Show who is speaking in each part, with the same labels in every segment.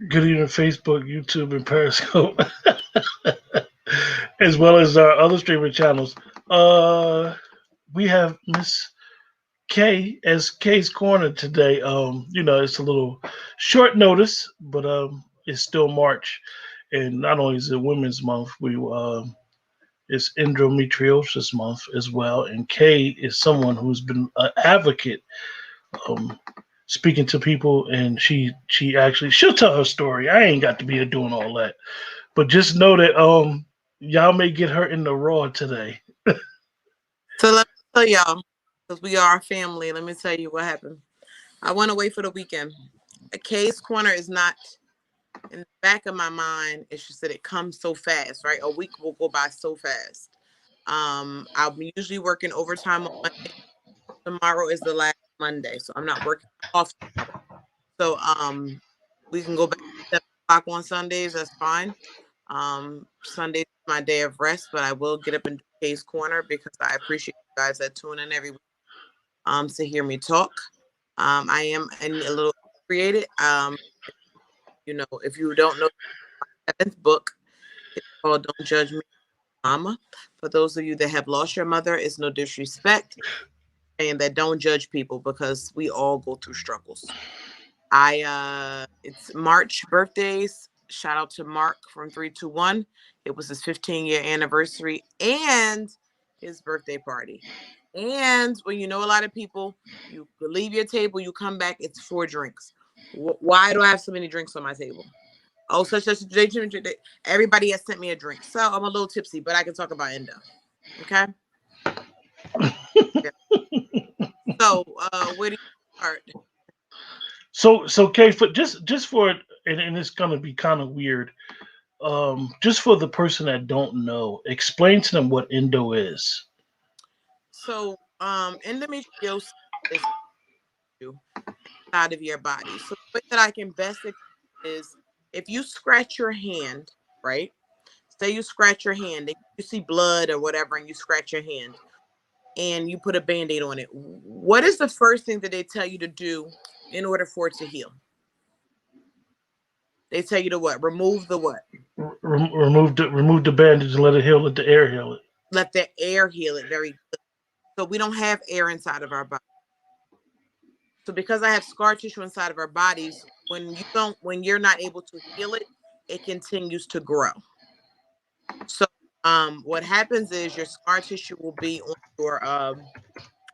Speaker 1: Good evening, Facebook, YouTube, and Periscope, as well as our other streaming channels. We have Miss K as K's Corner today. It's a little short notice, but it's still March, and not only is it Women's Month, it's Endometriosis Month as well. And Kay is someone who's been an advocate, um, speaking to people, and she'll tell her story. I ain't got to be here doing all that, but just know that y'all may get her in the raw today.
Speaker 2: So let me tell y'all, because we are a family, let me tell you what happened. I went away for the weekend. A K's Corner is not in the back of my mind. It's just that it comes so fast, right? A week will go by so fast. I'll be usually working overtime on Monday. Tomorrow is the last Monday, so I'm not working off tomorrow. So we can go back to 7 o'clock on Sundays. That's fine. Sunday is my day of rest, but I will get up and do K's Corner because I appreciate you guys that tune in every week to hear me talk. I am a little created. If you don't know my 7th book, it's called Don't Judge Me, Mama. For those of you that have lost your mother, it's no disrespect, and that don't judge people because we all go through struggles. It's March birthdays. Shout out to Mark from 321. It was his 15-year anniversary and his birthday party. And when you know a lot of people, you leave your table, you come back, it's 4 drinks. Why do I have so many drinks on my table? Oh, such everybody has sent me a drink. So I'm a little tipsy, but I can talk about endo. Okay? Yeah. So where do you start?
Speaker 1: So Kay, for just for and it's gonna be kind of weird. Just for the person that don't know, explain to them what endo is.
Speaker 2: So endometriosis is out of your body. So the way that I can best explain is if you scratch your hand, right? Say you scratch your hand and you see blood or whatever, and you scratch your hand and you put a Band-Aid on it. What is the first thing that they tell you to do in order for it to heal? They tell you to what? Remove the what?
Speaker 1: Remove the bandage and let it heal. Let the air heal it.
Speaker 2: Let the air heal it. Very good. So we don't have air inside of our body. So because I have scar tissue inside of our bodies, when you're not able to heal it, it continues to grow. So what happens is your scar tissue will be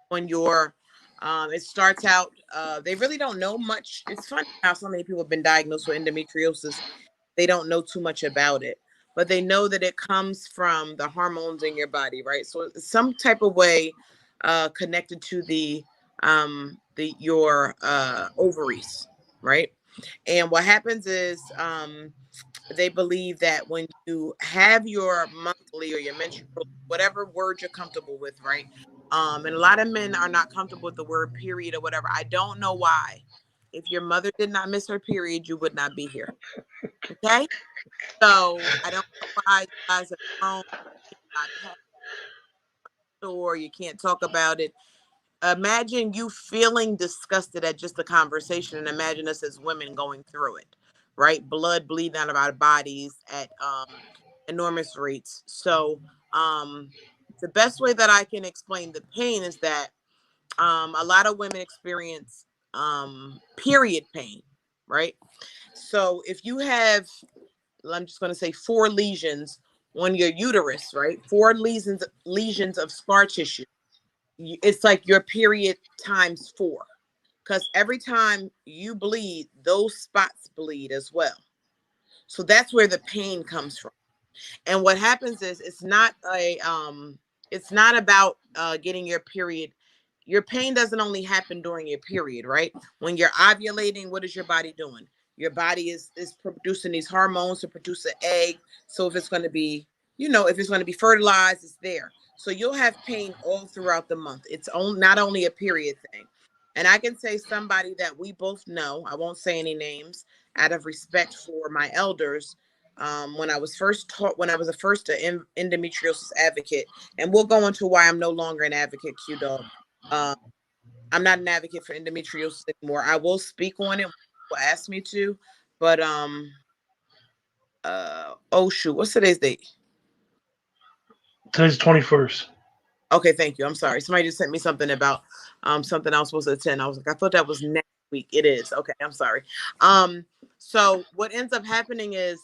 Speaker 2: on your it starts out, they really don't know much. It's funny how so many people have been diagnosed with endometriosis. They don't know too much about it, but they know that it comes from the hormones in your body, right? So it's some type of way connected to your ovaries, right? And what happens is they believe that when you have your monthly or your menstrual, whatever word you're comfortable with, right? And a lot of men are not comfortable with the word period or whatever. I don't know why. If your mother did not miss her period, you would not be here. Okay? So I don't know why you guys are grown, or you can't talk about it. Imagine you feeling disgusted at just the conversation, and imagine us as women going through it, right? Blood bleeding out of our bodies at enormous rates. So the best way that I can explain the pain is that a lot of women experience period pain, right? So if you have, I'm just going to say 4 lesions on your uterus, right? 4 lesions of scar tissue. it's like your period times 4, because every time you bleed, those spots bleed as well. So that's where the pain comes from. And what happens is it's not about getting your period. Your pain doesn't only happen during your period, right? When you're ovulating, what is your body doing? Your body is producing these hormones to produce an egg. So if it's going to be, if it's going to be fertilized, it's there. So you'll have pain all throughout the month. It's not only a period thing. And I can say somebody that we both know, I won't say any names out of respect for my elders, when I was first taught, when I was a first endometriosis advocate, and we'll go into why I'm no longer an advocate, Q Dog. Um, I'm not an advocate for endometriosis anymore. I will speak on it when people ask me to, but oh shoot, what's today's date?
Speaker 1: Today's 21st.
Speaker 2: Okay, thank you. I'm sorry. Somebody just sent me something about something I was supposed to attend. I was like, I thought that was next week. It is. Okay, I'm sorry. So what ends up happening is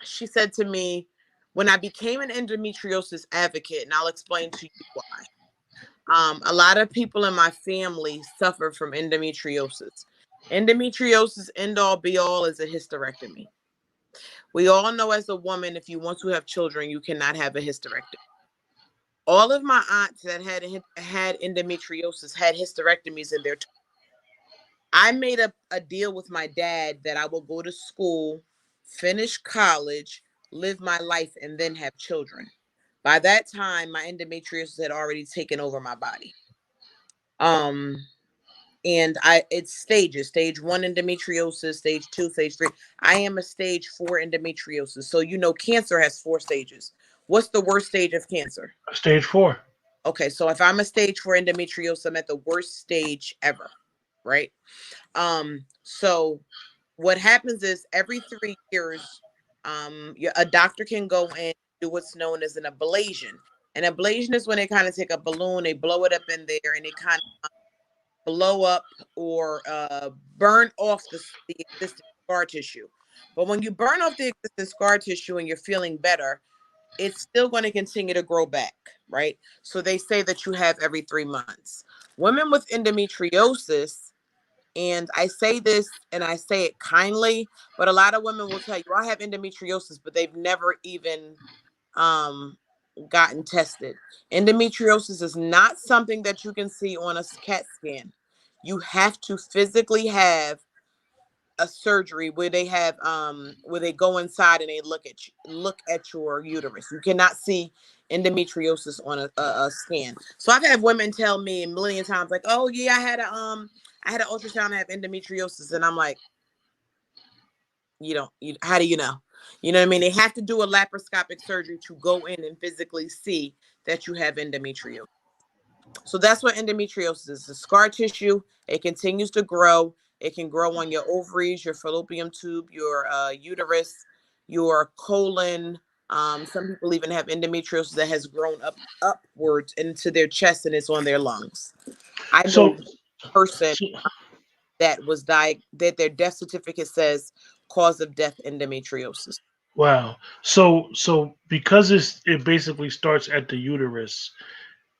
Speaker 2: she said to me, when I became an endometriosis advocate, and I'll explain to you why. A lot of people in my family suffer from endometriosis. Endometriosis, end all be all, is a hysterectomy. We all know as a woman, if you want to have children, you cannot have a hysterectomy. All of my aunts that had endometriosis had hysterectomies in their. I made a deal with my dad that I will go to school, finish college, live my life, and then have children. By that time, my endometriosis had already taken over my body. Um, and it's stages: stage 1 endometriosis, stage 2, stage 3. I am a stage 4 endometriosis. So cancer has 4 stages. What's the worst stage of cancer?
Speaker 1: Stage 4.
Speaker 2: Okay, so if I'm a stage 4 endometriosis, I'm at the worst stage ever, right? So what happens is every 3 years, a doctor can go in and do what's known as an ablation. An ablation is when they kind of take a balloon, they blow it up in there, and they kind of blow up or burn off the existing scar tissue. But when you burn off the existing scar tissue and you're feeling better, it's still going to continue to grow back, right? So they say that you have every 3 months. Women with endometriosis, and I say this and I say it kindly, but a lot of women will tell you, I have endometriosis, but they've never even gotten tested. Endometriosis is not something that you can see on a CAT scan. You have to physically have a surgery where they have where they go inside and they look at your uterus. You cannot see endometriosis on a scan. So I've had women tell me a million times, like, oh yeah, I had an ultrasound, I have endometriosis, and I'm like, how do you know? You know what I mean? They have to do a laparoscopic surgery to go in and physically see that you have endometriosis. So that's what endometriosis is. The scar tissue, it continues to grow. It can grow on your ovaries, your fallopian tube, your uterus, your colon. Some people even have endometriosis that has grown upwards into their chest and it's on their lungs. I know
Speaker 1: So,
Speaker 2: a person
Speaker 1: so
Speaker 2: that that their death certificate says cause of death endometriosis.
Speaker 1: wow. So because it basically starts at the uterus,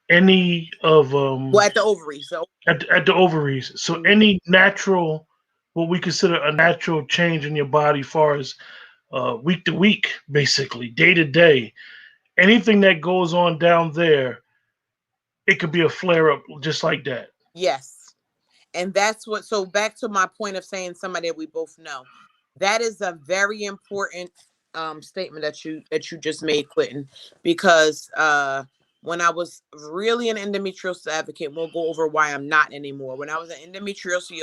Speaker 1: any of
Speaker 2: Well, at the ovaries. So
Speaker 1: at the ovaries. So any natural, what we consider a natural change in your body, far as week to week, basically day to day, anything that goes on down there, it could be a flare up just like that.
Speaker 2: yes. And that's what, so back to my point of saying somebody that we both know. That is a very important statement that you just made, Quentin, because when I was really an endometriosis advocate, we'll go over why I'm not anymore. When I was an endometriosis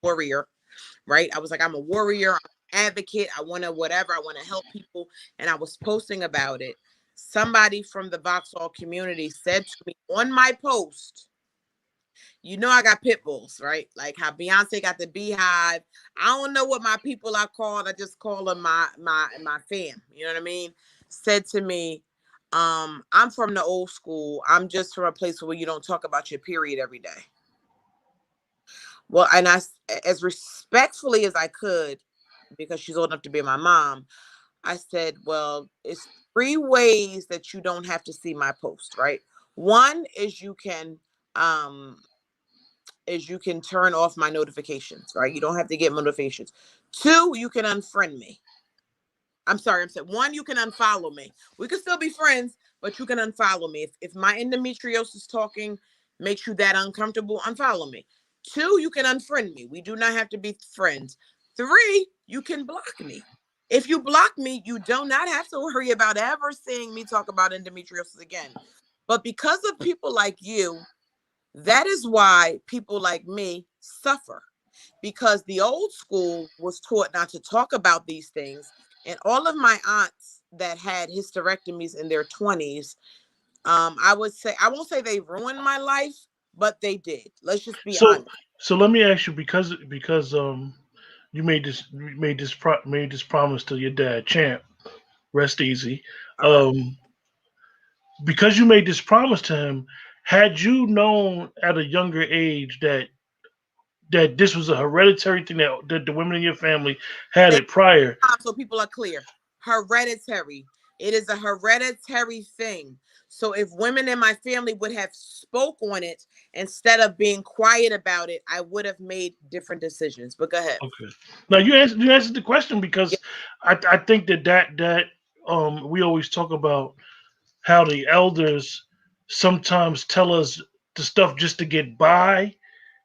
Speaker 2: warrior, right? I was like, I'm a warrior, I'm an advocate, I want to whatever, I want to help people, and I was posting about it. Somebody from the Vauxhall community said to me on my post, I got pit bulls, right? Like how Beyonce got the beehive. I don't know what my people are called. I just call them my fam. You know what I mean? Said to me, I'm from the old school. I'm just from a place where you don't talk about your period every day. Well, and I, as respectfully as I could, because she's old enough to be my mom, I said, well, it's three ways that you don't have to see my post, right? One um is you can turn off my notifications, right? You don't have to get notifications. Two, you can unfriend me. I'm sorry, I'm saying one, you can unfollow me. We can still be friends, but you can unfollow me. If my endometriosis talking makes you that uncomfortable, unfollow me. Two, you can unfriend me. We do not have to be friends. Three, you can block me. If you block me, you do not have to worry about ever seeing me talk about endometriosis again. But because of people like you, that is why people like me suffer, because the old school was taught not to talk about these things. And all of my aunts that had hysterectomies in their 20s, I would say, I won't say they ruined my life, but they did. Let's just be
Speaker 1: So
Speaker 2: honest.
Speaker 1: so let me ask you, because you made this promise to your dad, Champ. Rest easy.
Speaker 2: All right.
Speaker 1: Um, because you made this promise to him, had you known at a younger age that this was a hereditary thing, that the women in your family had
Speaker 2: Thank
Speaker 1: it prior.
Speaker 2: you, so people are clear. Hereditary. It is a hereditary thing. So if women in my family would have spoke on it instead of being quiet about it, I would have made different decisions. But go ahead.
Speaker 1: Okay. Now you answered the question,
Speaker 2: Yeah.
Speaker 1: because I think that we always talk about how the elders sometimes tell us the stuff just to get by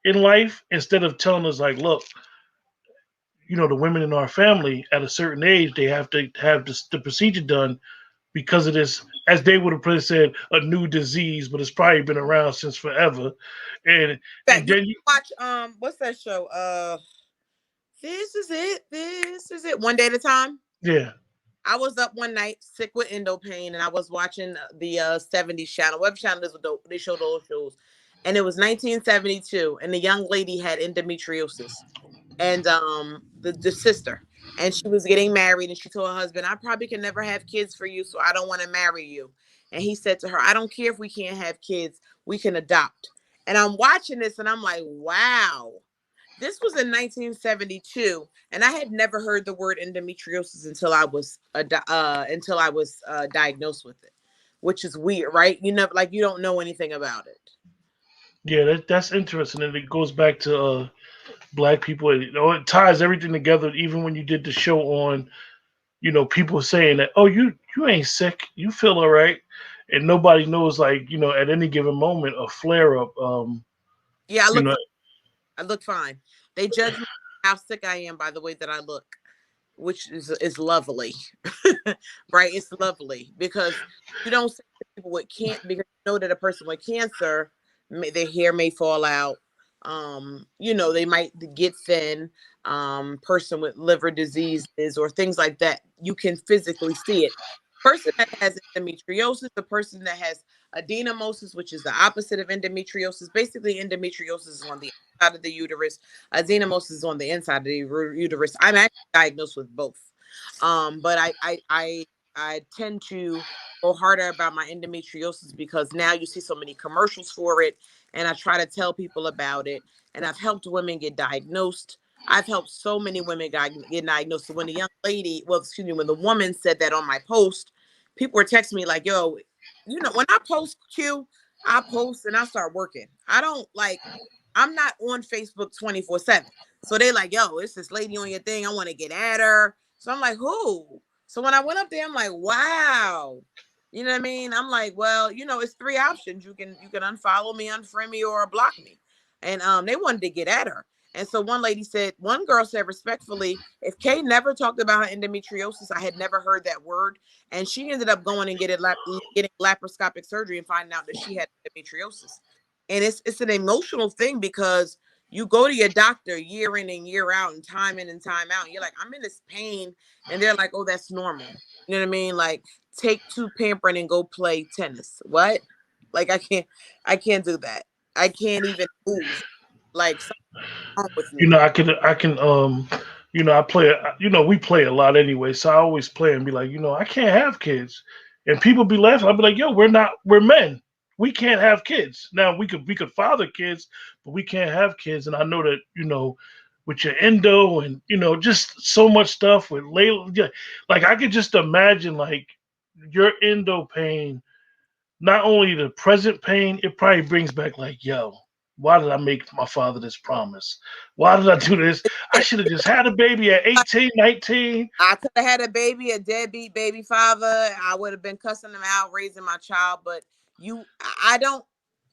Speaker 1: in life, instead of telling us, like, look, the women in our family at a certain age, they have to have the procedure done because of this, as they would have probably said, a new disease, but it's probably been around since forever. and
Speaker 2: That
Speaker 1: and
Speaker 2: you
Speaker 1: then you,
Speaker 2: watch what's that show? This is it. This is it. One day at a time.
Speaker 1: yeah.
Speaker 2: I was up one night sick with endo pain, and I was watching the 70s channel. Web channel is what they show those shows, and it was 1972, and the young lady had endometriosis, and the sister, and she was getting married, and she told her husband, I probably can never have kids for you, so I don't want to marry you. And he said to her, I don't care if we can't have kids, we can adopt. And I'm watching this and I'm like, wow, this was in 1972, and I had never heard the word endometriosis until I was diagnosed with it, which is weird, right? You know, like you don't know anything about it.
Speaker 1: Yeah, that's interesting, and it goes back to black people. It ties everything together. Even when you did the show on, people saying that, oh, you ain't sick, you feel all right, and nobody knows, like, at any given moment, a flare up.
Speaker 2: Yeah,
Speaker 1: You know,
Speaker 2: I look fine. They judge me how sick I am by the way that I look, which is lovely, right? It's lovely because you don't see people with can't because you know that a person with cancer, their hair may fall out. They might get thin. Person with liver diseases or things like that, you can physically see it. Person that has endometriosis, the person that has adenomyosis, which is the opposite of endometriosis. Basically, endometriosis is on the outside of the uterus. Adenomyosis is on the inside of the uterus. I'm actually diagnosed with both. But I tend to go harder about my endometriosis because now you see so many commercials for it, and I try to tell people about it. And I've helped women get diagnosed. I've helped so many women get diagnosed. So when the young lady, well, excuse me, when the woman said that on my post, people were texting me like, "Yo, when I post Q, I post and I start working. I don't like, I'm not on Facebook 24/7. So they like, yo, it's this lady on your thing. I want to get at her. So I'm like, who? So when I went up there, I'm like, wow. You know what I mean? I'm like, well, it's three options. You can unfollow me, unfriend me, or block me. And they wanted to get at her. And so one girl said respectfully, if Kay never talked about her endometriosis, I had never heard that word. And she ended up going and getting laparoscopic surgery and finding out that she had endometriosis. And it's an emotional thing because you go to your doctor year in and year out and time in and time out. And you're like, I'm in this pain. And they're like, oh, that's normal. You know what I mean? Like, take two pampering and go play tennis. What? Like, I can't do that. I can't even move. Like, something's wrong with me.
Speaker 1: I play, we play a lot anyway, so I always play and be like, I can't have kids, and people be laughing. I'll be like, yo, we're men, we can't have kids. Now we could father kids, but we can't have kids. And I know that, with your endo and just so much stuff with Layla. Yeah, like I could just imagine like your endo pain, not only the present pain, it probably brings back like, yo, why did I make my father this promise? Why did I do this? I should have just had a baby at 18, 19.
Speaker 2: I could have had a baby, a deadbeat baby father. I would have been cussing him out, raising my child. But I don't.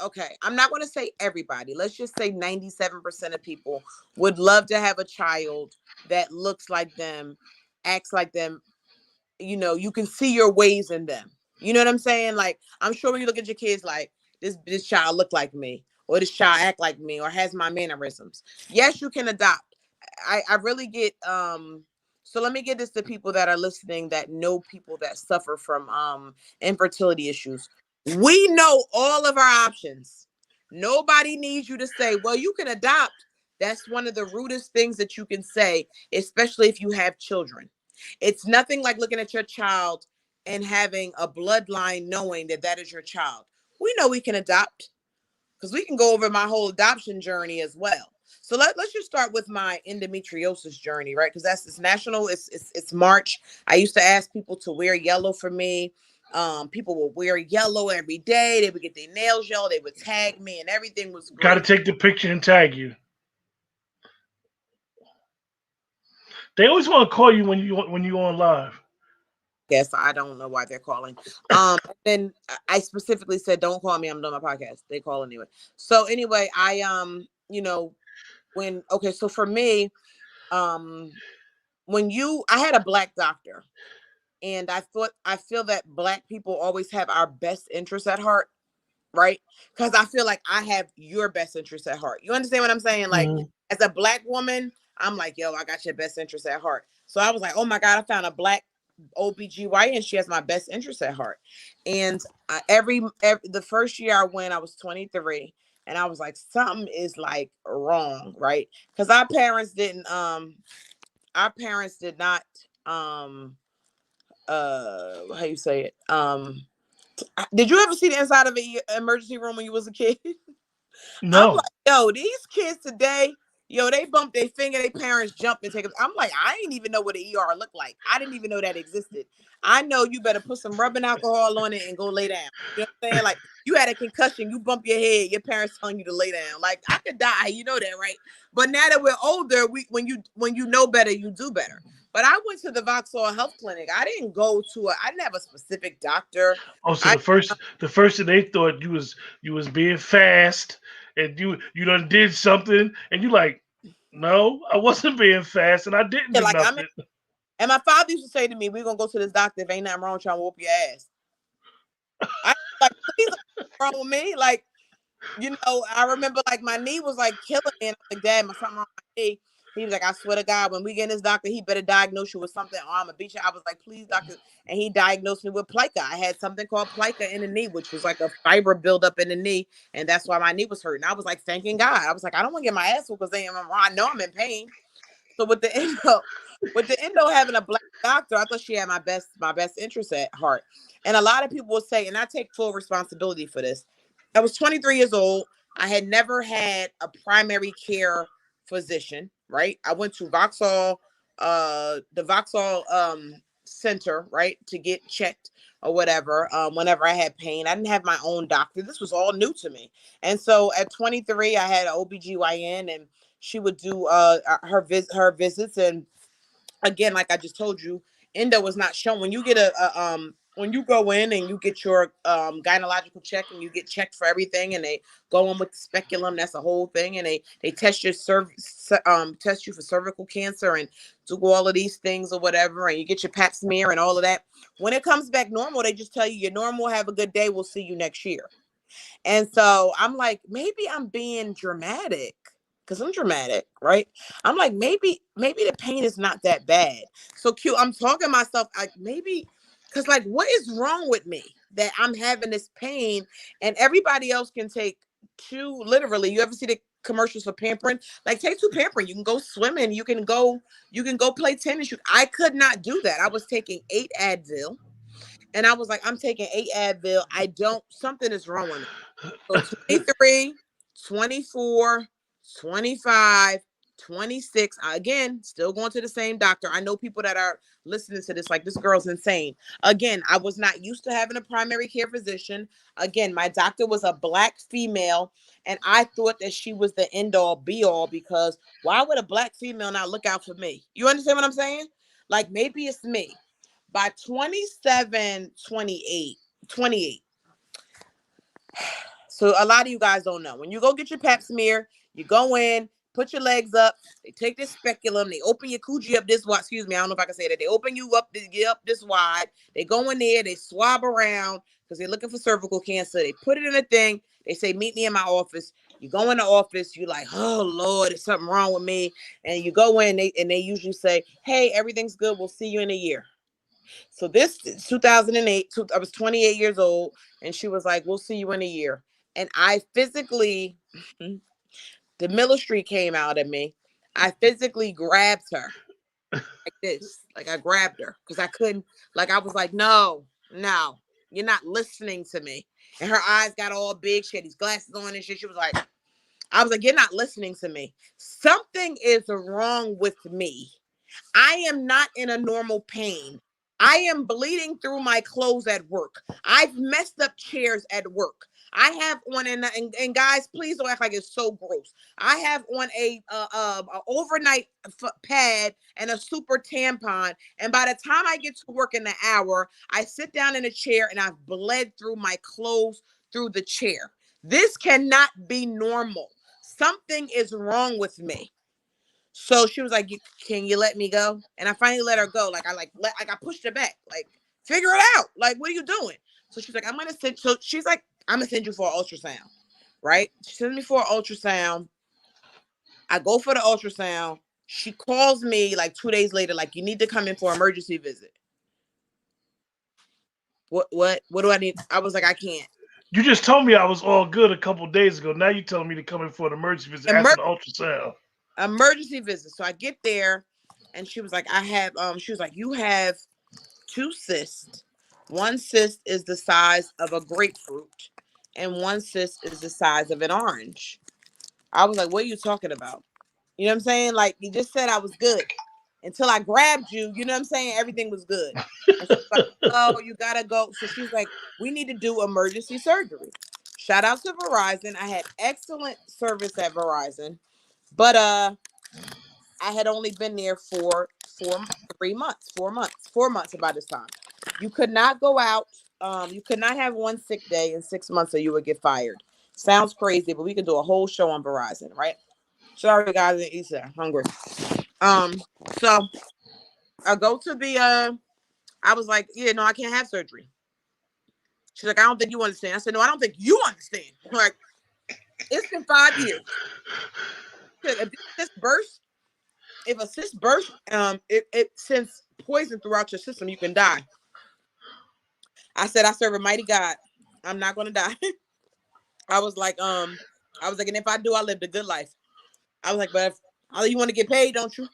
Speaker 2: Okay, I'm not going to say everybody. Let's just say 97% of people would love to have a child that looks like them, acts like them. You can see your ways in them. You know what I'm saying? Like, I'm sure when you look at your kids, like this child look like me, or this child act like me, or has my mannerisms. Yes, you can adopt. I really get so let me get this to people that are listening that know people that suffer from infertility issues. We know all of our options. Nobody needs you to say, well, you can adopt. That's one of the rudest things that you can say, especially if you have children. It's nothing like looking at your child and having a bloodline knowing that that is your child. We know we can adopt because we can go over my whole adoption journey as well. So let's just start with my endometriosis journey, right? Because that's it's national. It's March. I used to ask people to wear yellow for me. People would wear yellow every day. They would get their nails yellow. They would tag me, and everything was
Speaker 1: Got to
Speaker 2: great.
Speaker 1: take the picture and tag you. They always want to call you when you on live.
Speaker 2: Yes, I don't know why they're calling. Then I specifically said, "Don't call me. I'm doing my podcast." They call anyway. So anyway, when okay, so for me, um, I had a black doctor, and I feel that black people always have our best interests at heart, right? Because I feel like I have your best interests at heart. You understand what I'm saying? Like,
Speaker 1: Hmm.
Speaker 2: as a black woman, I'm like, yo, I got your best interests at heart. So I was like, oh my God, I found a black OBGYN. She has my best interests at heart. And every the first year I went, I was 23. And I was like, something is like wrong, right? Because our parents did not how you say it? Did you ever see the inside of an emergency room when you was a kid? I'm
Speaker 1: No.
Speaker 2: like, yo, these kids today, yo, they bump their finger, their parents jump and take it. I'm like, I didn't even know what an ER looked like. I didn't even know that existed. I know you better put some rubbing alcohol on it and go lay down. You know what I'm saying? Like, you had a concussion, you bump your head, your parents telling you to lay down. Like, I could die, you know that, right? But now that we're older, when you know better, you do better. But I went to the Vauxhall Health Clinic. I didn't have a specific doctor.
Speaker 1: Oh, so
Speaker 2: I
Speaker 1: the first thing they thought you was being fast and you done did something and you like, no, I wasn't being fast and I didn't do
Speaker 2: like I'm
Speaker 1: nothing.
Speaker 2: and my father used to say to me, we're gonna go to this doctor if ain't nothing wrong trying to whoop your ass. I like please wrong with me. Like, I remember like my knee was like killing me. And I'm like, Dad, my something wrong with my knee. He was like, I swear to God, when we get in this doctor, he better diagnose you with something or I'm gonna beat you. I was like, please, doctor. And he diagnosed me with plica. I had something called plica in the knee, which was like a fiber buildup in the knee. And that's why my knee was hurting. I was like, thanking God. I was like, I don't want to get my ass whooped because I know I'm in pain. So with the endo having a black doctor, I thought she had my best interest at heart. And a lot of people will say, and I take full responsibility for this. I was 23 years old. I had never had a primary care physician, right? I went to the Vauxhall center, right, to get checked or whatever. Whenever I had pain, I didn't have my own doctor. This was all new to me. And so at 23, I had an OBGYN and she would do her visits. And again, like I just told you, endo is not shown. When you get when you go in and you get your gynecological check and you get checked for everything and they go in with the speculum, that's a whole thing, and they test test you for cervical cancer and do all of these things or whatever, and you get your pap smear and all of that. When it comes back normal, they just tell you you're normal, have a good day, we'll see you next year. And so I'm like, maybe I'm being dramatic because I'm dramatic, right? I'm like, maybe the pain is not that bad. So cute. I'm talking to myself like maybe because like what is wrong with me that I'm having this pain and everybody else can take two literally. You ever see the commercials for pampering? Like take two pampering. You can go swimming. You can go play tennis. I could not do that. I was taking 8 Advil. And I was like, I'm taking 8 Advil. Something is wrong with me. So 23, 24, 25, 26. Again, still going to the same doctor. I know people that are listening to this like, this girl's insane. Again, I was not used to having a primary care physician. Again, my doctor was a Black female, and I thought that she was the end all be all, because why would a Black female not look out for me? You understand what I'm saying? Like, maybe it's me. By 27, 28, 28. So a lot of you guys don't know. When you go get your pap smear, you go in, put your legs up, they take this speculum, they open your coochie up this wide. Excuse me, I don't know if I can say that. They open you up, they get up this wide. They go in there, they swab around because they're looking for cervical cancer. They put it in a thing. They say, meet me in my office. You go in the office, you're like, oh Lord, there's something wrong with me. And you go in, they usually say, hey, everything's good. We'll see you in a year. So this 2008, I was 28 years old, and she was like, we'll see you in a year. And I physically, the military came out of me. I physically grabbed her like this. Like, I grabbed her because I couldn't, like, I was like, no, you're not listening to me. And her eyes got all big. She had these glasses on and shit. She was like, I was like, you're not listening to me. Something is wrong with me. I am not in a normal pain. I am bleeding through my clothes at work. I've messed up chairs at work. I have on, and guys, please don't act like it's so gross. I have on a overnight pad and a super tampon. And by the time I get to work in the hour, I sit down in a chair and I've bled through my clothes through the chair. This cannot be normal. Something is wrong with me. So she was like, "Can you let me go?" And I finally let her go. Like, I pushed her back. Like, figure it out. Like, what are you doing? So she's like, "I'm gonna send." So she's like, "I'm gonna send you for an ultrasound." Right? She sends me for an ultrasound. I go for the ultrasound. She calls me like 2 days later, like, "You need to come in for an emergency visit." What do I need? I was like, "I can't."
Speaker 1: You just told me I was all good a couple days ago. Now you're telling me to come in for an emergency visit after
Speaker 2: Emer-
Speaker 1: the ultrasound.
Speaker 2: Emergency visit. So I get there, and she was like, "I have." She was like, "You have two cysts. One cyst is the size of a grapefruit, and one cyst is the size of an orange." I was like, "What are you talking about?" You know what I'm saying? Like, you just said I was good until I grabbed you. You know what I'm saying? Everything was good. And she's like, "Oh, you gotta go." So she's like, "We need to do emergency surgery." Shout out to Verizon. I had excellent service at Verizon, but I had only been there for 4 months about this time. You could not go out. You could not have one sick day in 6 months or you would get fired. Sounds crazy, but we could do a whole show on Verizon, right? Sorry, guys, I eat that. Hungry. Um, so I go to the. I was like, yeah, no, I can't have surgery. She's like, I don't think you understand. I said, no, I don't think you understand. Like, it's been 5 years. If this burst, if a cyst bursts, it sends poison throughout your system. You can die. I said, I serve a mighty God. I'm not gonna die. I was like, and if I do, I lived a good life. I was like, but if you want to get paid, don't you?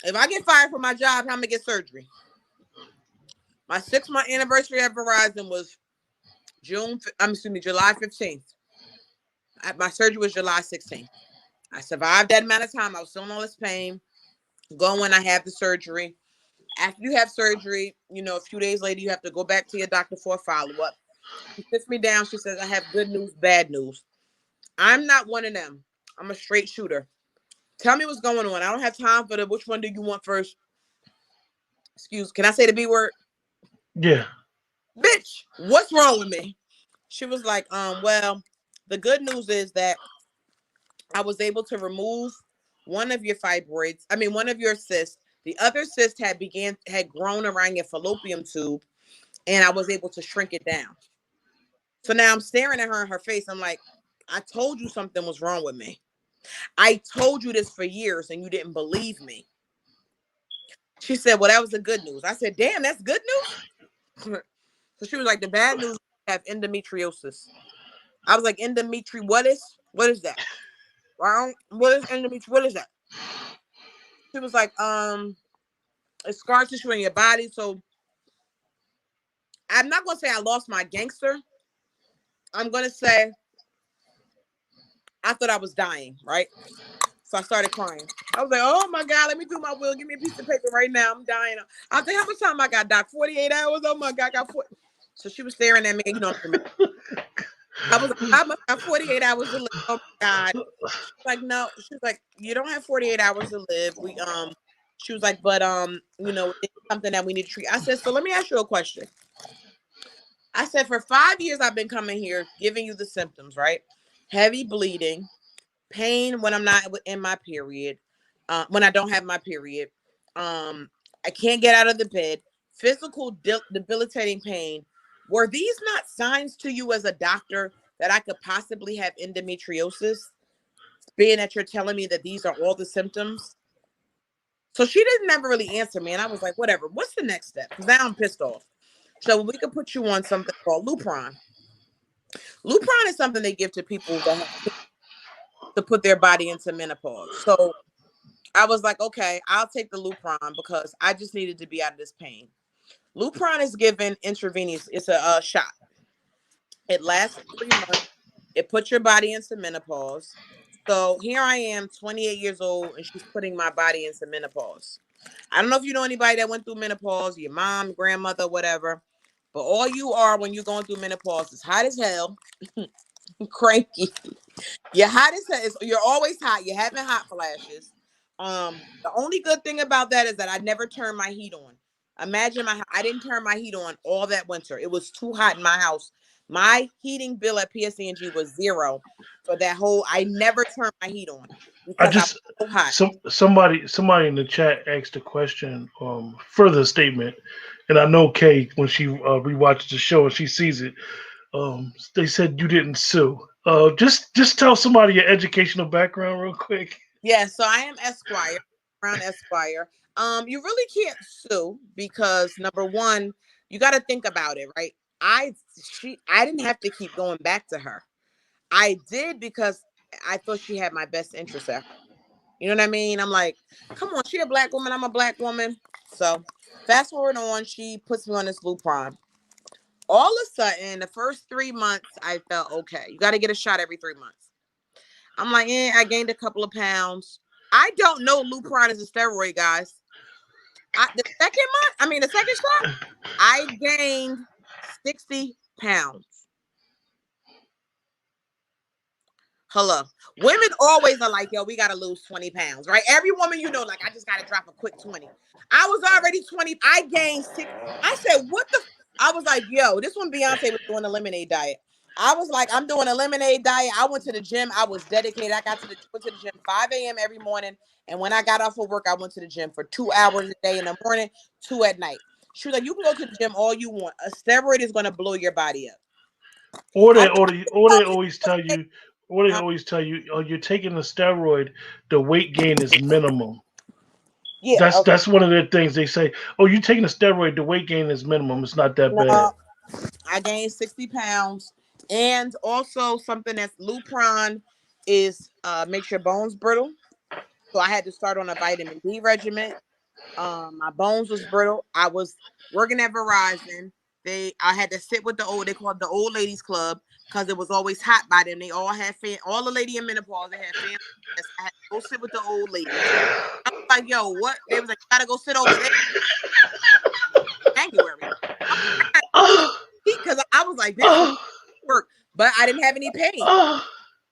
Speaker 2: If I get fired from my job, how am I gonna get surgery? My 6 month anniversary at Verizon was July 15th. My surgery was July 16th. I survived that amount of time. I was still in all this pain. Go when I have the surgery. After you have surgery, a few days later, you have to go back to your doctor for a follow-up. She sits me down. She says, I have good news, bad news. I'm not one of them. I'm a straight shooter. Tell me what's going on. I don't have time for which one do you want first? Can I say the B word?
Speaker 1: Yeah.
Speaker 2: Bitch, what's wrong with me? She was like, well, the good news is that I was able to remove one of your fibroids. I mean, one of your cysts. The other cyst had grown around your fallopian tube, and I was able to shrink it down. So now I'm staring at her in her face. I'm like, I told you something was wrong with me. I told you this for years, and you didn't believe me. She said, well, that was the good news. I said, damn, that's good news? So she was like, the bad news, I have endometriosis. I was like, what is that? What is endometriosis? What is that? She was like, it's scar tissue in your body. So I'm not gonna say I lost my gangster. I'm gonna say I thought I was dying, right? So I started crying. I was like, oh my God, let me do my will. Give me a piece of paper right now. I'm dying. I think how much time I got, Doc? 48 hours? Oh my God, I got 40. So she was staring at me. You know, I was like, I must have 48 hours to live. Oh my God. She's like, no. She's like, you don't have 48 hours to live. She was like, but it's something that we need to treat. I said, so let me ask you a question. I said, for 5 years I've been coming here giving you the symptoms, right? Heavy bleeding, pain when I'm not in my period, when I don't have my period. I can't get out of the bed, physical debilitating pain. Were these not signs to you as a doctor that I could possibly have endometriosis, being that you're telling me that these are all the symptoms? So she didn't never really answer me. And I was like, whatever, what's the next step? Because now I'm pissed off. So we could put you on something called Lupron. Lupron is something they give to people that have to put their body into menopause. So I was like, okay, I'll take the Lupron because I just needed to be out of this pain. Lupron is given intravenous. It's a shot. It lasts 3 months. It puts your body into menopause. So here I am, 28 years old, and she's putting my body into menopause. I don't know if you know anybody that went through menopause, your mom, grandmother, whatever. But all you are when you're going through menopause is hot as hell, cranky. You're hot as hell. You're always hot. You're having hot flashes. The only good thing about that is that I never turned my heat on. Imagine I didn't turn my heat on all that winter. It was too hot in my house. My heating bill at PSE&G was zero for that whole. I never turned my heat on
Speaker 1: I
Speaker 2: because I was
Speaker 1: just
Speaker 2: so hot.
Speaker 1: somebody in the chat asked a question, further statement, and I know Kay when she rewatches the show and she sees it. They said you didn't sue. Just tell somebody your educational background real quick.
Speaker 2: Yeah, so I am Esquire, Brown Esquire. You really can't sue because number one, you got to think about it, right? I didn't have to keep going back to her. I did because I thought she had my best interest at heart. You know what I mean? I'm like, come on, she a black woman, I'm a black woman. So fast forward on, she puts me on this Lupron. All of a sudden, the first 3 months, I felt okay. You got to get a shot every 3 months. I'm like, I gained a couple of pounds. I don't know Lupron is a steroid, guys. The second shot, I gained 60 pounds. Hello. Women always are like, yo, we got to lose 20 pounds, right? Every woman, like, I just got to drop a quick 20. I was already 20. I gained 6. I said, what the? I was like, yo, this one Beyonce was doing a lemonade diet. I was like, I'm doing a lemonade diet. I went to the gym. I was dedicated. Went to the gym 5 a.m. every morning. And when I got off of work, I went to the gym for 2 hours a day in the morning, 2 at night. She was like, you can go to the gym all you want. A steroid is going to blow your body up.
Speaker 1: Or
Speaker 2: I
Speaker 1: they
Speaker 2: went
Speaker 1: or they, or they
Speaker 2: to
Speaker 1: always tell
Speaker 2: the
Speaker 1: you, oh, you're taking a steroid, the weight gain is minimum.
Speaker 2: yeah,
Speaker 1: That's
Speaker 2: okay.
Speaker 1: that's one of the things they say. Oh, you're taking a steroid, the weight gain is minimum. It's not that bad.
Speaker 2: No, I gained 60 pounds. And also something that's Lupron is makes your bones brittle. So I had to start on a vitamin D regimen. My bones was brittle. I was working at Verizon. I had to sit with they called the old ladies club because it was always hot by them. They all had all the lady in menopause. They had family. I had to go sit with the old ladies. I was like, yo, what? They was like, you gotta go sit over there in January.
Speaker 1: Oh,
Speaker 2: Because I was like, this is
Speaker 1: oh,
Speaker 2: work, but I didn't have any pain.
Speaker 1: oh,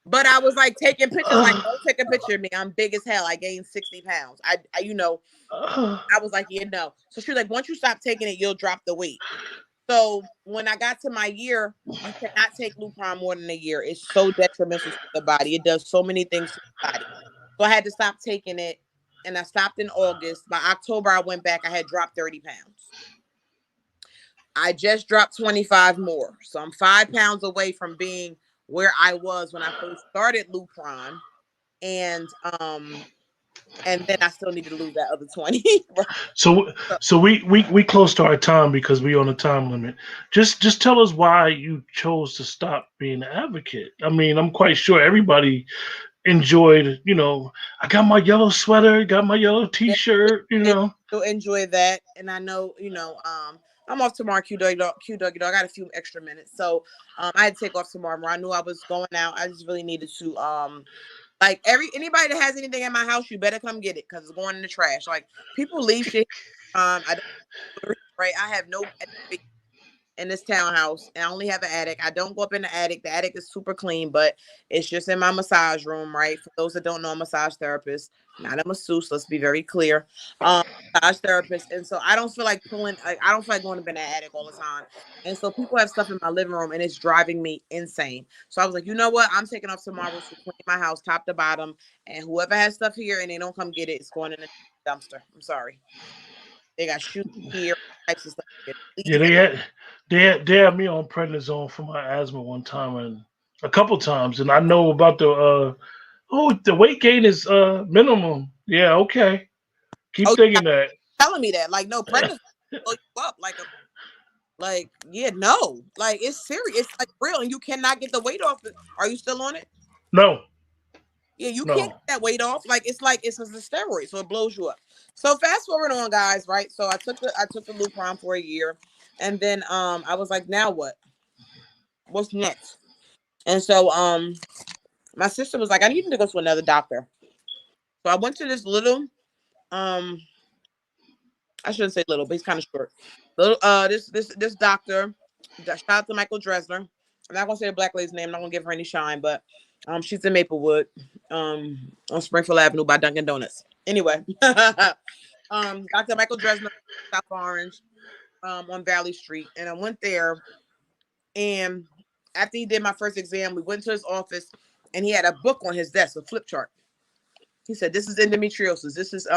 Speaker 2: But I was like taking pictures, like,
Speaker 1: oh,
Speaker 2: don't take a picture of me. I'm big as hell. I gained 60 pounds.
Speaker 1: oh.
Speaker 2: I was like, So she was like, once you stop taking it, you'll drop the weight. So when I got to my year, you cannot take Lupron more than a year. It's so detrimental to the body. It does so many things to the body. So I had to stop taking it. And I stopped in August. By October, I went back. I had dropped 30 pounds. I just dropped 25 more. So I'm 5 pounds away from being where I was when I first started Lupron. And then I still needed to lose that other 20.
Speaker 1: So so we close to our time because we on a time limit. Just tell us why you chose to stop being an advocate. I mean, I'm quite sure everybody enjoyed. I got my yellow sweater, got my yellow
Speaker 2: Yeah,
Speaker 1: T-shirt.
Speaker 2: still enjoy that. And I know, I'm off tomorrow, Q Dog. I got a few extra minutes. So I had to take off tomorrow. I knew I was going out. I just really needed to Like anybody that has anything in my house, you better come get it because it's going in the trash. Like people leave shit. I don't right. I have no in this townhouse, and I only have an attic. I don't go up in the attic. The attic is super clean, but it's just in my massage room, right? For those that don't know, I'm a massage therapist, not a masseuse. Let's be very clear. Um, Massage therapist, and so I don't feel like pulling. Like, I don't feel like going up in the attic all the time. And so people have stuff in my living room, and it's driving me insane. So I was like, you know what? I'm taking off tomorrow to clean my house top to bottom, and whoever has stuff here and they don't come get it, it's going in the dumpster. I'm sorry. They got shoes here, types of stuff here.
Speaker 1: Yeah,
Speaker 2: Leave it.
Speaker 1: they had me on prednisone for my asthma one time and a couple times, and I know about the the weight gain is minimum. Yeah, okay.
Speaker 2: Oh,
Speaker 1: Keep
Speaker 2: yeah,
Speaker 1: thinking that.
Speaker 2: telling me that. Like, no, pregnancy blow you up. Like, yeah, no. Like, it's serious. It's like real, and you cannot get the weight off. Are you still on it?
Speaker 1: No,
Speaker 2: Yeah, you can't
Speaker 1: no.
Speaker 2: get that weight off. Like it's a steroid, so it blows you up. So fast forward on, guys, right? So I took the Lupron for a year, and then I was like, now what? What's next? And so my sister was like, I need to go to another doctor. So I went to this little um I shouldn't say little, but he's kind of short. Little this doctor, shout out to Michael Dresner. I'm not gonna say the black lady's name. I'm not gonna give her any shine, but she's in Maplewood, on Springfield Avenue by Dunkin' Donuts. Anyway, Dr. Michael Dresner, South Orange, on Valley Street, and I went there. And after he did my first exam, we went to his office, and he had a book on his desk, a flip chart. He said, "This is endometriosis. This is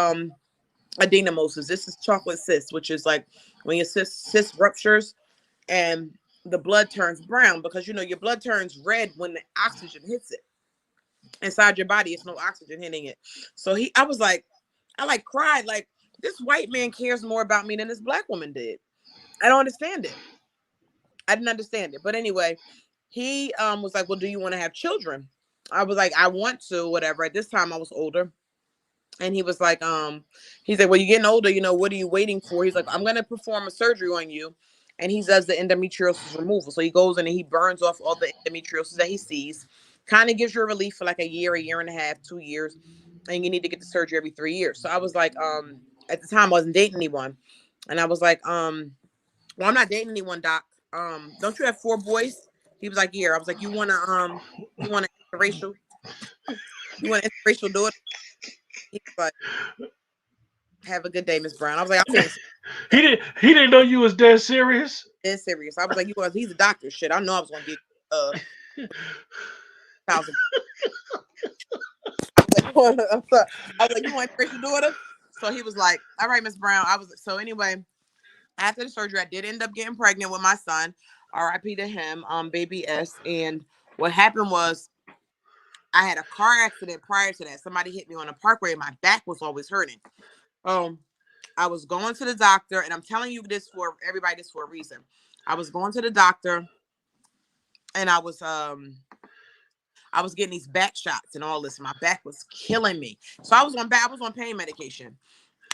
Speaker 2: adenomyosis. This is chocolate cyst, which is like when your cyst ruptures and the blood turns brown because your blood turns red when the oxygen hits it inside your body. It's no oxygen hitting it. So I was like, I like cried like this white man cares more about me than this black woman did. I don't understand it. I didn't understand it. But anyway, he was like, well, do you want to have children? I was like, I want to, whatever. At this time, I was older. And he was like, he's like, well, you're getting older, what are you waiting for? He's like, I'm gonna perform a surgery on you. And he does the endometriosis removal. So he goes in and he burns off all the endometriosis that he sees, kind of gives you a relief for like a year and a half, 2 years, and you need to get the surgery every 3 years. So I was like, at the time I wasn't dating anyone. And I was like, well, I'm not dating anyone, doc. Don't you have 4 boys? He was like, yeah. I was like, you want an interracial, you want an interracial daughter? He was like, have a good day, Miss Brown. I was like, I'm being
Speaker 1: He didn't know you was dead serious.
Speaker 2: dead serious. I was like, he's a doctor. Shit, I know I was gonna get 1,000. I was like, you want to raise your daughter? So he was like, all right, Miss Brown. So anyway, after the surgery, I did end up getting pregnant with my son. R.I.P. to him, baby S. And what happened was I had a car accident prior to that. Somebody hit me on the parkway and my back was always hurting. I was going to the doctor, and I'm telling you this for everybody, this for a reason. I was going to the doctor, and I was getting these back shots and all this. My back was killing me, so I was on pain medication,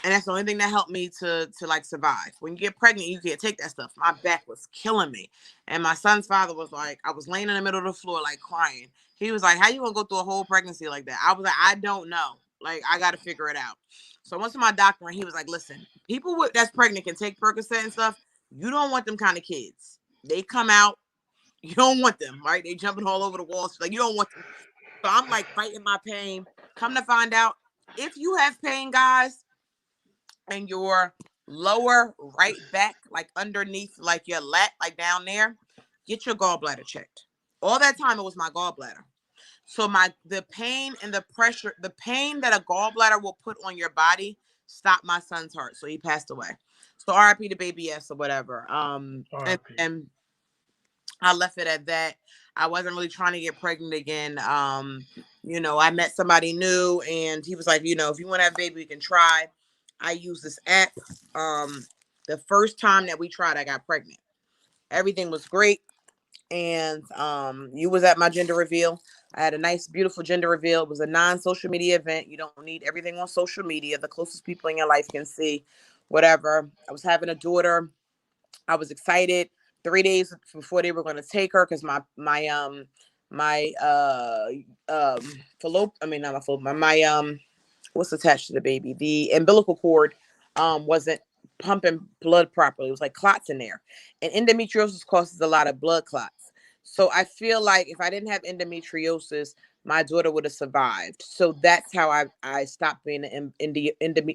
Speaker 2: and that's the only thing that helped me to like survive. When you get pregnant, you can't take that stuff. My back was killing me, and my son's father was like, I was laying in the middle of the floor like crying. He was like, "How you gonna go through a whole pregnancy like that?" I was like, "I don't know. Like, I got to figure it out." So I went to my doctor, and he was like, "Listen, that's pregnant can take Percocet and stuff. You don't want them kind of kids. They come out. You don't want them, right? They jumping all over the walls. Like, you don't want them." So I'm like fighting my pain. Come to find out, if you have pain, guys, and your lower right back, like underneath, like your lat, like down there, get your gallbladder checked. All that time it was my gallbladder. So the pain and the pressure, the pain that a gallbladder will put on your body stopped my son's heart. So he passed away. So RIP to baby S or whatever. And I left it at that. I wasn't really trying to get pregnant again. I met somebody new and he was like, if you want to have a baby, you can try. I use this app. The first time that we tried, I got pregnant. Everything was great. And you was at my gender reveal. I had a nice, beautiful gender reveal. It was a non-social media event. You don't need everything on social media. The closest people in your life can see whatever. I was having a daughter. I was excited. 3 days before they were going to take her, because my um I mean not my my what's attached to the baby, the umbilical cord wasn't pumping blood properly. It was like clots in there, and endometriosis causes a lot of blood clots. So I feel like if I didn't have endometriosis, my daughter would have survived. So that's how I stopped being an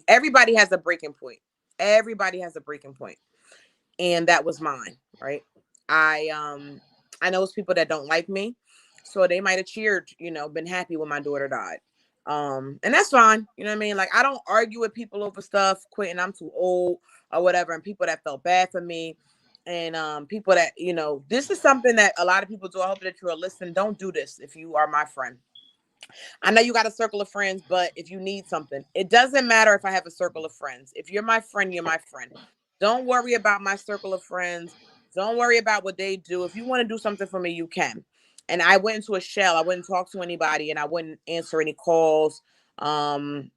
Speaker 2: everybody has a breaking point. Everybody has a breaking point, and that was mine, right? I know it's people that don't like me, so they might have cheered, been happy when my daughter died. And that's fine, you know what I mean? Like, I don't argue with people over stuff, quitting, I'm too old or whatever, and people that felt bad for me, and people that, this is something that a lot of people do. I hope that you are listening. Don't do this if you are my friend. I know you got a circle of friends, but if you need something, it doesn't matter if I have a circle of friends. If you're my friend, you're my friend. Don't worry about my circle of friends. Don't worry about what they do. If you want to do something for me, you can. And I went into a shell. I wouldn't talk to anybody, and I wouldn't answer any calls. Um,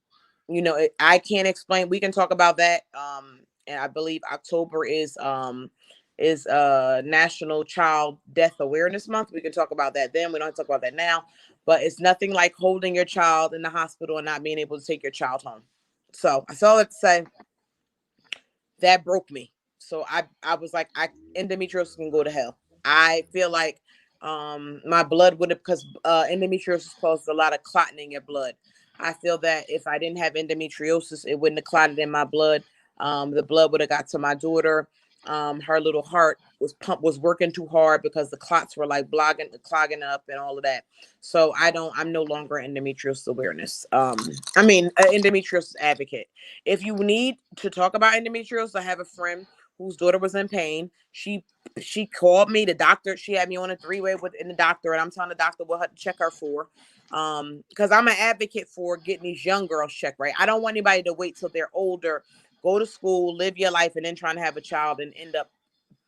Speaker 2: I can't explain. We can talk about that. And I believe October is National Child Death Awareness Month. We can talk about that then. We don't have to talk about that now. But it's nothing like holding your child in the hospital and not being able to take your child home. So that's all I have to say. That broke me. So I was like, endometriosis can go to hell. I feel like my blood would have, because endometriosis causes a lot of clotting in your blood. I feel that if I didn't have endometriosis, it wouldn't have clotted in my blood. The blood would have got to my daughter. Her little heart was working too hard because the clots were like clogging up and all of that. So I'm no longer endometriosis awareness. Endometriosis advocate. If you need to talk about endometriosis, I have a friend whose daughter was in pain. She called me, the doctor. She had me on a three-way with the doctor, and I'm telling the doctor what to check her for. Because I'm an advocate for getting these young girls checked, right? I don't want anybody to wait till they're older, go to school, live your life, and then trying to have a child and end up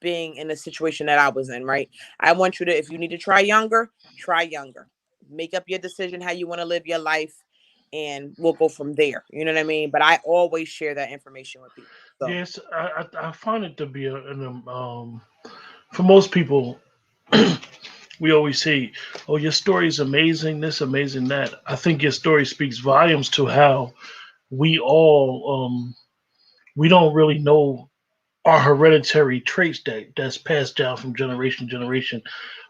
Speaker 2: being in the situation that I was in, right? I want you to, if you need to try younger, try younger. Make up your decision how you want to live your life, and we'll go from there. You know what I mean? But I always share that information with people. So
Speaker 1: Yes, I find it to be for most people. We always say, "Oh, your story is amazing. This, amazing that." I think your story speaks volumes to how we all we don't really know our hereditary traits that's passed down from generation to generation.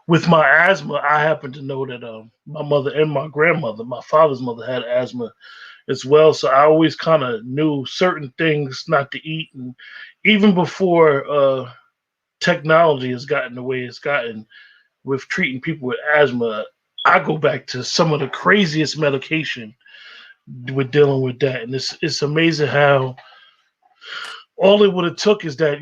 Speaker 1: With my asthma, I happen to know that my mother and my grandmother, my father's mother, had asthma as well. So I always kind of knew certain things not to eat, and even before technology has gotten the way it's gotten with treating people with asthma, I go back to some of the craziest medication with dealing with that, and it's amazing how all it would have took is that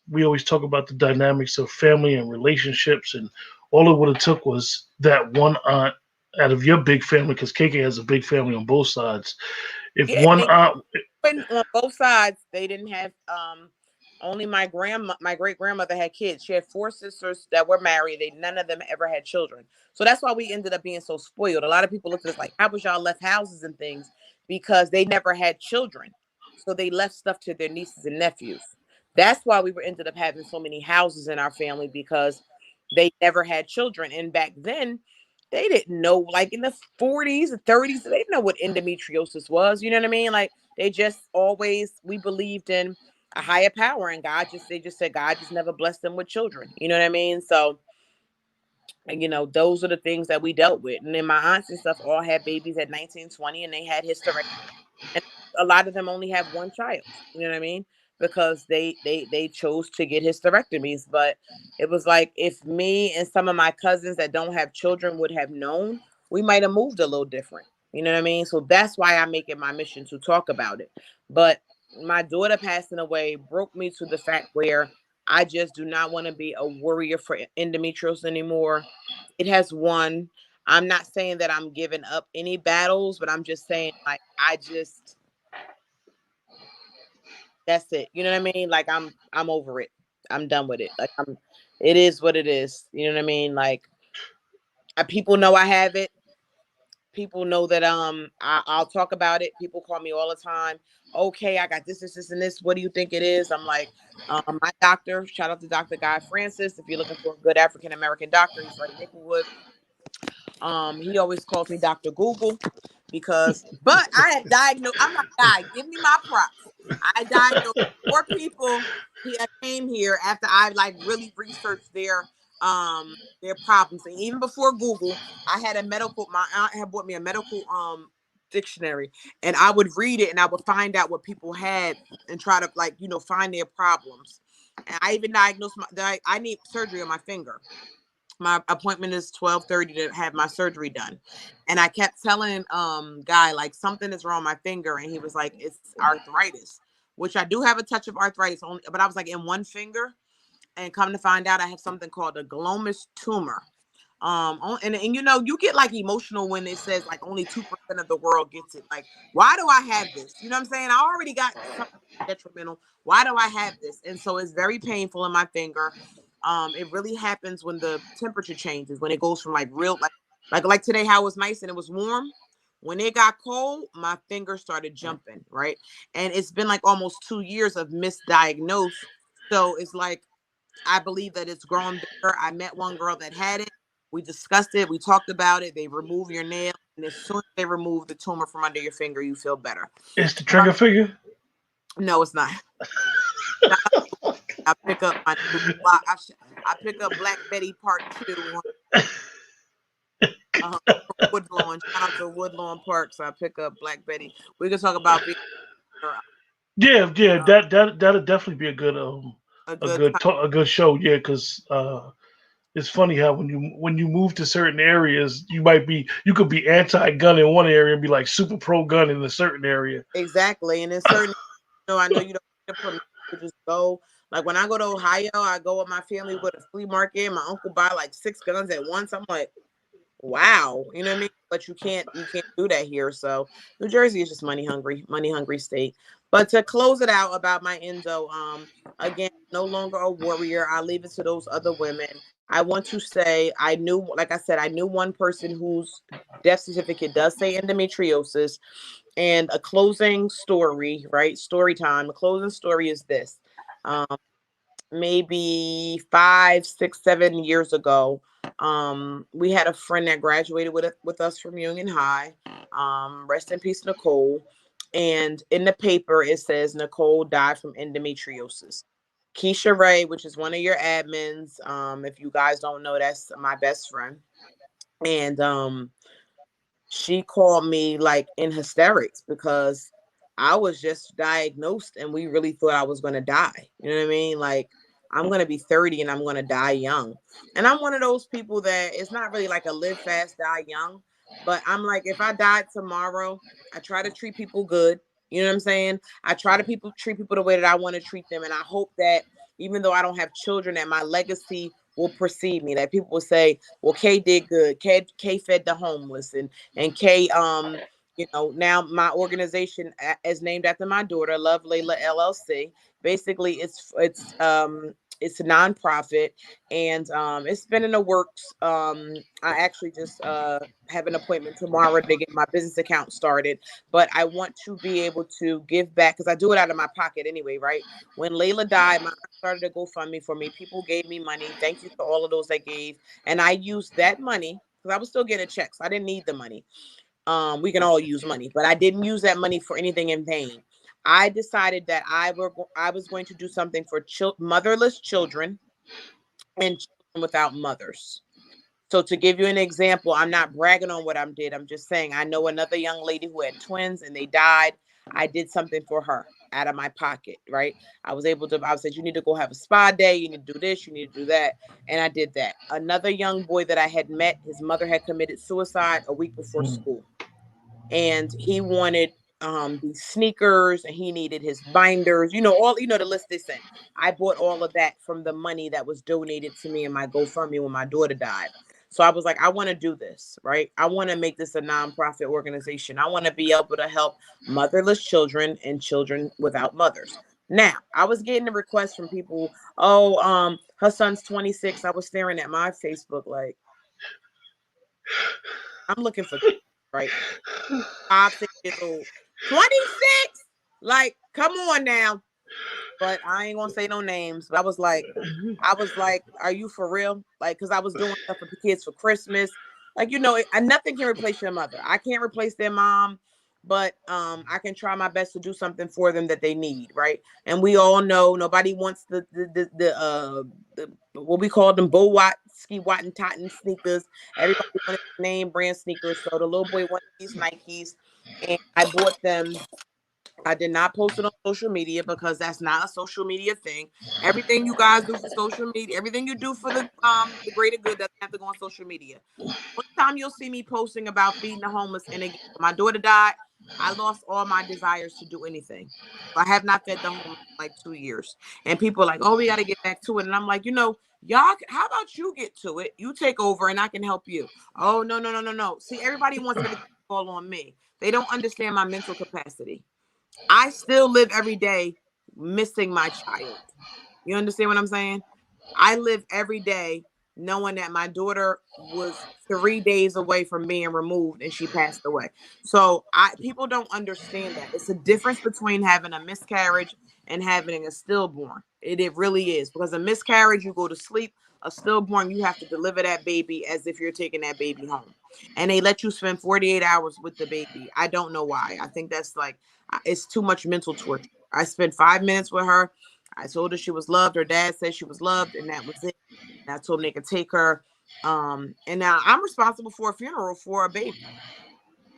Speaker 1: we always talk about the dynamics of family and relationships, and all it would have took was that one aunt out of your big family, because KK has a big family on both sides. If
Speaker 2: yeah,
Speaker 1: one aunt,
Speaker 2: on both sides, they didn't have only my great grandmother had kids. She had four sisters that were married. None of them ever had children. So that's why we ended up being so spoiled. A lot of people look at us like, how was y'all left houses and things? Because they never had children. So they left stuff to their nieces and nephews. That's why we were ended up having so many houses in our family, because they never had children. And back then, they didn't know, like in the 40s and 30s, they didn't know what endometriosis was. You know what I mean? Like, they just always, we believed in a higher power, and they just said God just never blessed them with children. You know what I mean? So, those are the things that we dealt with. And then my aunts and stuff all had babies at 19, 20, and they had hysterectomy, and a lot of them only have one child. You know what I mean? Because they chose to get hysterectomies. But it was like, if me and some of my cousins that don't have children would have known, we might have moved a little different. You know what I mean? So that's why I make it my mission to talk about it. But my daughter passing away broke me to the fact where I just do not want to be a warrior for endometriosis anymore. It has won. I'm not saying that I'm giving up any battles, but I'm just saying, like, that's it. You know what I mean? Like, I'm over it. I'm done with it. Like, it is what it is. You know what I mean? Like, people know I have it. people know that I'll talk about it. People call me all the time. Okay, I got this, and this. What do you think it is? I'm like, my doctor. Shout out to Dr. Guy Francis. If you're looking for a good African American doctor, he's right in Maplewood. He always calls me Dr. Google but I have diagnosed. I'm like, guy, give me my props. I diagnosed 4 people he came here after I like really researched their problems. And even before Google, I had my aunt had bought me a medical dictionary, and I would read it and I would find out what people had and try to like, find their problems. And I even diagnosed I need surgery on my finger. My appointment is 12:30 to have my surgery done. And I kept telling guy like something is wrong with my finger, and he was like, it's arthritis, which I do have a touch of arthritis only, but I was like in one finger, and come to find out I have something called a glomus tumor. And you get like emotional when it says like only 2% of the world gets it. Like, why do I have this? You know what I'm saying? I already got something detrimental. Why do I have this? And so it's very painful in my finger. It really happens when the temperature changes, when it goes from like real like today, how it was nice and it was warm. When it got cold, my finger started jumping, right? And it's been like almost 2 years of misdiagnosed. So it's like I believe that it's grown bigger. I met one girl that had it. We discussed it. We talked about it. They remove your nail, and as soon as they remove the tumor from under your finger, you feel better.
Speaker 1: It's the trigger finger.
Speaker 2: No, it's not. I pick up my new block. I pick up Black Betty Part 2 on Woodlawn. Shout out to Woodlawn Park. So I pick up Black Betty. We can talk about being
Speaker 1: Yeah, yeah, that'll definitely be a good
Speaker 2: a good time.
Speaker 1: a good show. Yeah, because it's funny how when you move to certain areas, you could be anti-gun in one area and be like super pro-gun in a certain area.
Speaker 2: Exactly. And in certain, I know you don't need to permit, you just go. Like when I go to Ohio, I go with my family with a flea market. My uncle buy like 6 guns at once. I'm like, wow, you know what I mean? But you can't do that here. So New Jersey is just money hungry state. But to close it out about my endo, again, no longer a warrior. I leave it to those other women. I want to say like I said, I knew one person whose death certificate does say endometriosis. And a closing story, right? Story time. A closing story is this. Um, Maybe 5, 6, 7 years ago, we had a friend that graduated with us from Union High. Rest in peace, Nicole. And in the paper, it says Nicole died from endometriosis. Keisha Ray, which is one of your admins, if you guys don't know, that's my best friend. And she called me like in hysterics because I was just diagnosed and we really thought I was going to die. You know what I mean? Like, I'm going to be 30 and I'm going to die young. And I'm one of those people that it's not really like a live fast, die young. But I'm like, if I died tomorrow, I try to treat people good. You know what I'm saying? I try to treat people the way that I want to treat them. And I hope that even though I don't have children, that my legacy will precede me. That people will say, well, Kay did good. Kay fed the homeless. And Kay, now my organization is named after my daughter, Love Layla LLC. Basically, it's a nonprofit, and it's been in the works. I actually just have an appointment tomorrow to get my business account started. But I want to be able to give back because I do it out of my pocket anyway, right? When Layla died, my aunt started a GoFundMe for me. People gave me money. Thank you to all of those that gave, and I used that money because I was still getting checks. I didn't need the money. We can all use money, but I didn't use that money for anything in vain. I decided that I was going to do something for motherless children and children without mothers. So to give you an example, I'm not bragging on what I did. I'm just saying I know another young lady who had twins and they died. I did something for her out of my pocket, right? I said, you need to go have a spa day. You need to do this. You need to do that. And I did that. Another young boy that I had met, his mother had committed suicide a week before school. And he wanted these sneakers and he needed his binders, the list they sent. I bought all of that from the money that was donated to me in my GoFundMe when my daughter died. So I was like, I want to do this, right? I want to make this a nonprofit organization. I want to be able to help motherless children and children without mothers. Now, I was getting the requests from people, her son's 26. I was staring at my Facebook like, I'm looking for right? 5, 6 years old. 26? Like, come on now. But I ain't gonna say no names. But I was like, are you for real? Like, cause I was doing stuff for the kids for Christmas. Like, nothing can replace your mother. I can't replace their mom, but I can try my best to do something for them that they need, right? And we all know nobody wants the what we call them Bowatsky Watton Totten sneakers. Everybody wanted name brand sneakers. So the little boy wanted these Nikes, and I bought them. I did not post it on social media because that's not a social media thing. Everything you guys do for social media, everything you do for the greater good doesn't have to go on social media. One time you'll see me posting about feeding the homeless, and again, when my daughter died, I lost all my desires to do anything. I have not fed the homeless in like 2 years, and people are like, "Oh, we got to get back to it," and I'm like, y'all, how about you get to it? You take over, and I can help you. Oh, no, no, no, no, no. See, everybody wants everything to fall on me. They don't understand my mental capacity. I still live every day missing my child. You understand what I'm saying? I live every day knowing that my daughter was 3 days away from being removed and she passed away. So people don't understand that. It's a difference between having a miscarriage and having a stillborn. It really is. Because a miscarriage, you go to sleep. A stillborn, you have to deliver that baby as if you're taking that baby home. And they let you spend 48 hours with the baby. I don't know why. I think that's like, it's too much mental torture. I spent 5 minutes with her. I told her she was loved. Her dad said she was loved, and that was it. And I told them they could take her. And now I'm responsible for a funeral for a baby.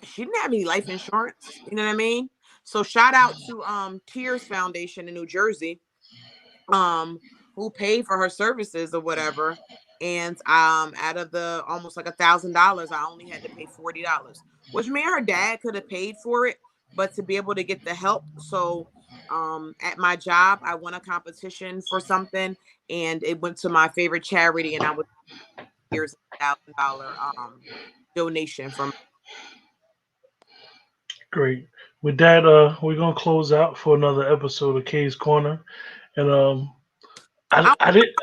Speaker 2: She didn't have any life insurance. You know what I mean? So shout out to Tears Foundation in New Jersey, who paid for her services or whatever. And out of the almost like $1,000, I only had to pay $40, which me and her dad could have paid for it, but to be able to get the help. So at my job, I won a competition for something, and it went to my favorite charity, and I was here's $1,000 donation from.
Speaker 1: Great. With that, we're gonna close out for another episode of Kay's Corner, and I
Speaker 2: I,
Speaker 1: I didn't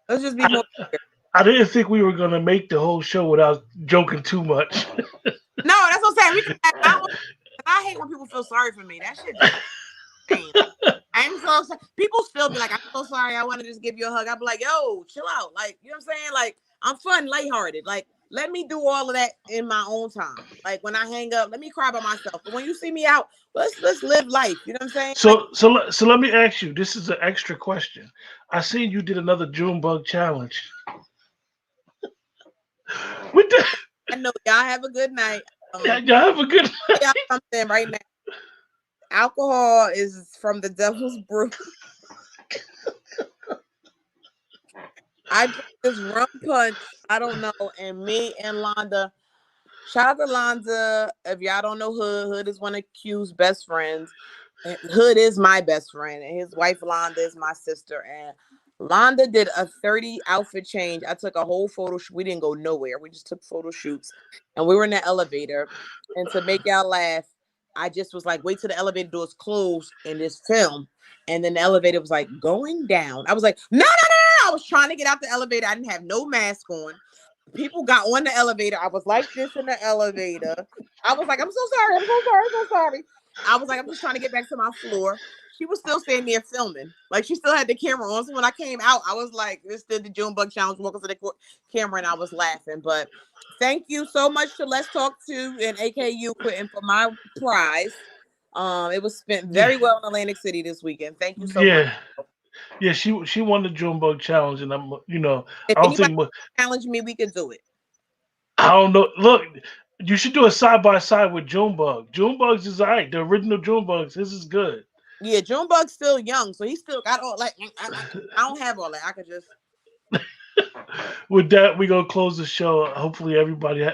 Speaker 2: let's just be
Speaker 1: I,
Speaker 2: more clear.
Speaker 1: I didn't think we were gonna make the whole show without joking too much.
Speaker 2: No, that's what I'm saying. We can. I hate when people feel sorry for me. That shit just insane. I'm so sorry. People still be like, I'm so sorry. I want to just give you a hug. I'll be like, yo, chill out. Like, you know what I'm saying? Like, I'm fun, lighthearted. Like, let me do all of that in my own time. Like, when I hang up, let me cry by myself. But when you see me out, let's live life. You know what I'm saying? Like,
Speaker 1: So let me ask you. This is an extra question. I seen you did another Junebug challenge. With the,
Speaker 2: I know y'all have a good night.
Speaker 1: y'all have a good.
Speaker 2: Y'all something right now. Alcohol is from the devil's brew. I drink this rum punch. I don't know. And me and Londa, shout out to Londa. If y'all don't know Hood, Hood is one of Q's best friends. Hood is my best friend, and his wife Londa is my sister. And Londa did a 30 outfit change. I took a whole photo shoot. We didn't go nowhere. We just took photo shoots, and we were in the elevator. And to make y'all laugh, I just was like, wait till the elevator doors close and this film. And then the elevator was like going down. I was like, no, no, no, no. I was trying to get out the elevator. I didn't have no mask on. People got on the elevator. I was like this in the elevator. I was like, I'm so sorry. I'm so sorry. I'm so sorry. I was like, I'm just trying to get back to my floor. She was still standing there filming. Like, she still had the camera on. So when I came out, I was like, this did the Junebug Challenge, walking to the camera, and I was laughing. But thank you so much to Let's Talk To and AKU Quitting for my prize. It was spent
Speaker 1: Yeah,
Speaker 2: very well in Atlantic City this weekend. Thank you so much.
Speaker 1: yeah, yeah. She won the Junebug challenge, and
Speaker 2: If
Speaker 1: I don't
Speaker 2: anybody
Speaker 1: think
Speaker 2: challenge me, we could do it.
Speaker 1: I don't know. Look, you should do a side by side with Junebug. Junebugs is alright. The original Junebugs. This is good.
Speaker 2: Yeah, Junebug's still young, so he still got all like I don't have all that. I could just
Speaker 1: With that, we gonna close the show. Hopefully, everybody.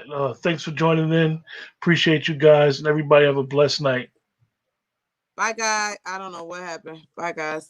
Speaker 1: Thanks for joining in. Appreciate you guys, and everybody have a blessed night.
Speaker 2: bye guys. I don't know what happened. Bye guys.